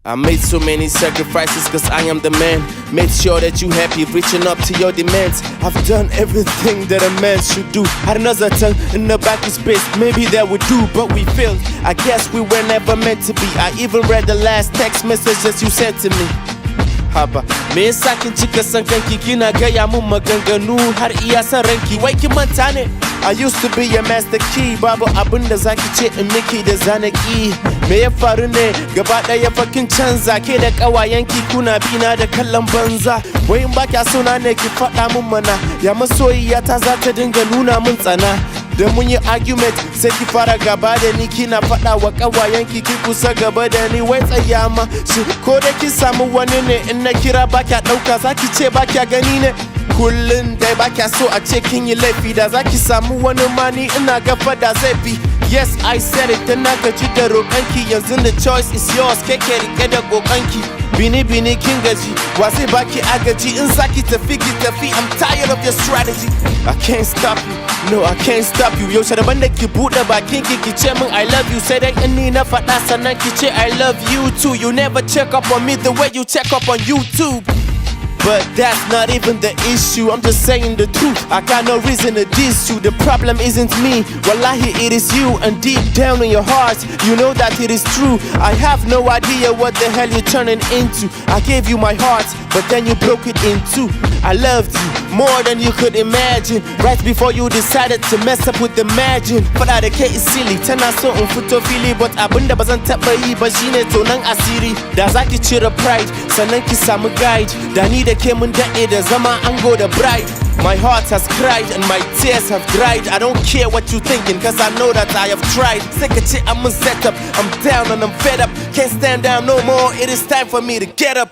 I made so many sacrifices cause I am the man. Made sure that you happy, reaching up to your demands. I've done everything that a man should do. Had another tongue in the back of space, maybe that would do, but we failed. I guess we were never meant to be. I even read the last text messages you sent to me. Haba, me yasa kin cika san kanki kina gaya mun maganganu har iya san ranki. Wai kin manta ne? I used to be a master key, babu abin da zaki ce in miki da zanaki. Me ya faru ne gaba daya fakin canza, ke da kawayenki kuna bina da kallon banza. Wai in ba kya sona ne ki faɗa mun mana, ya masoyiya ta za ta dinga nuna mun tsana. Da mun yi argument sai ki fara gaba da ni, kina faɗa wa kawayenki ki kusa gaba da ni. Wai tsaya ma shi ko da kin samu wani ne, in na kira ba kya ɗauka zaki ce ba kya gani ne. Kullun dai ba kya so a ce kin yi laifi, da zaki samu wani mani ina ga fada zai fi. Yes, I said it, dan na gaji da roƙanki, yanzu the choice is yours, ke rike da ƙoƙanki. Bini kin gaji, wa zai baki agaji, in zaki tafi ki tafi, I'm tired of your strategy. I can't stop you, no I can't stop you. Yaushe daban da ki buɗe bakin ki ce min I love you, sai dai in ni na faɗa sannan ki ce I love you too. You never check up on me the way you check up on YouTube. But that's not even the issue, I'm just saying the truth. I got no reason to diss you, the problem isn't me, wallahi it is you. And deep down in your heart, you know that it is true. I have no idea what the hell you're turning into. I gave you my heart, but then you broke it in two. I loved you more than you could imagine, right before you decided to mess up with Imagine. Faɗa da ke is silly, tana so in fito fili, but abinda bazan taɓa yi ba shine tonan asiri. Da zaki cire pride, sannan ki samu guide, da ni da ke mun daɗe da zama ango da bride. My heart has cried and my tears have dried. I don't care what you thinking, cause I know that I have tried. Sai ka ce I'm set up, I'm down and I'm fed up. Can't stand down no more, it is time for me to get up.